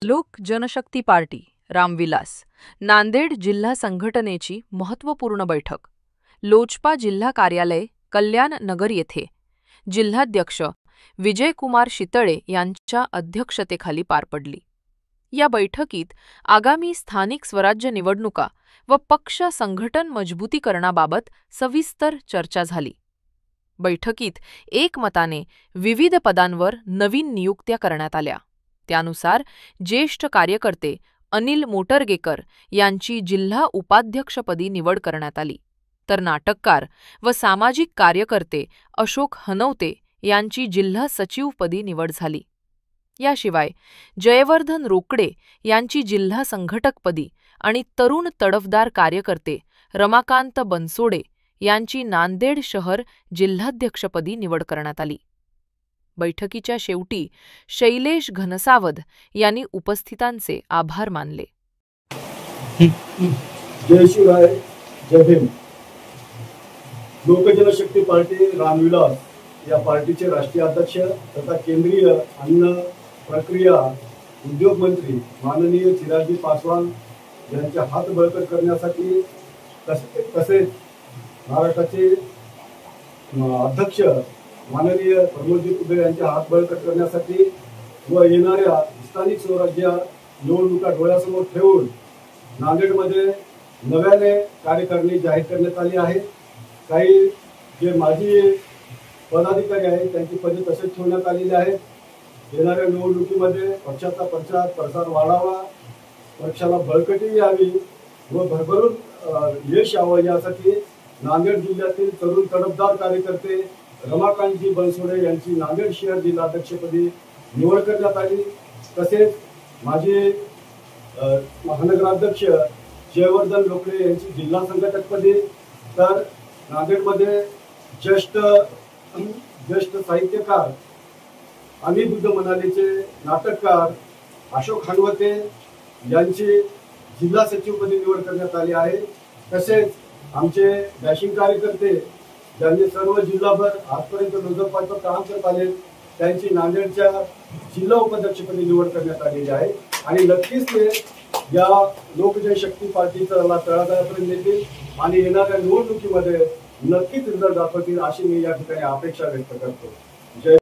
लोक जनशक्ती पार्टी रामविलास नांदेड जिल्हा संघटनेची महत्त्वपूर्ण बैठक लोजपा जिल्हा कार्यालय कल्याण नगर येथे जिल्हाध्यक्ष विजयकुमार शितळे यांच्या अध्यक्षतेखाली पार पडली। या बैठकीत आगामी स्थानिक स्वराज्य निवडणुका व पक्ष संघटन मजबूतीकरणाबाबत सविस्तर चर्चा झाली। बैठकीत एकमताने विविध पदांवर नवीन नियुक्त्या करण्यात आल्या। त्यानुसार ज्येष्ठ कार्यकर्ते अनिल मोटरगेकर यांची जिल्हा उपाध्यक्षपदी निवड करण्यात आली, तर नाटककार व सामाजिक कार्यकर्ते अशोक हनवते यांची जिल्हा सचिवपदी निवड झाली। याशिवाय जयवर्धन रोकडे यांची जिल्हा संघटकपदी आणि तरुण तडफदार कार्यकर्ते रमाकांत बनसोडे यांची नांदेड शहर जिल्हाध्यक्षपदी निवड करण्यात आली। बैठकीच्या शेवटी शैलेश घनसावद यांनी उपस्थितांचे आभार मानले। जय शिवराय, जय भीम। लोक जनशक्ती पार्टी रामविलास या पार्टीचे राष्ट्रीय अध्यक्ष तथा केंद्रीय अन्न प्रक्रिया उद्योग मंत्री माननीय चिरागजी पासवान यांचे हात बळकट करण्यासाठी तसेच महाराष्ट्राचे अध्यक्ष माननीय प्रमोदजी कुबेर यांचे हात बळकट करण्यासाठी व येणाऱ्या स्थानिक स्वराज्य निवडणुका डोळ्यासमोर ठेवून नांदेडमध्ये नव्याने कार्यकारिणी जाहीर करण्यात आली आहे। काही जे माजी पदाधिकारी आहेत त्यांची पदे तसेच ठेवण्यात आलेली आहेत। येणाऱ्या निवडणुकीमध्ये पक्षाचा प्रसार वाढावा, पक्षाला बळकटी यावी व भरभरून यश यावं यासाठी नांदेड जिल्ह्यातील तरुण तडफदार कार्यकर्ते रमाकांतजी बनसोडे यांची नांदेड शहर जिल्हाध्यक्षपदी निवड करण्यात आली। तसेच माजी महानगराध्यक्ष जयवर्धन रोकडे यांची जिल्हा संघटकपदी, तर नांदेडमध्ये ज्येष्ठ साहित्यकार आणि बुद्ध मनालीचे नाटककार अशोक हनवते यांची जिल्हा सचिवपदी निवड करण्यात आली आहे। तसेच आमचे डॅशिंग कार्यकर्ते ज्यांनी सर्व जिल्हाभर आजपर्यंत लोजपाचं काम करत आले त्यांची नांदेडच्या जिल्हा उपाध्यक्षपदी निवड करण्यात आलेली आहे आणि नक्कीच ते या लोक जनशक्ती पार्टीचा तळागाळापर्यंत येतील आणि येणाऱ्या निवडणुकीमध्ये नक्कीच रिझल्ट दाखवतील अशी मी या ठिकाणी अपेक्षा व्यक्त करतो। जय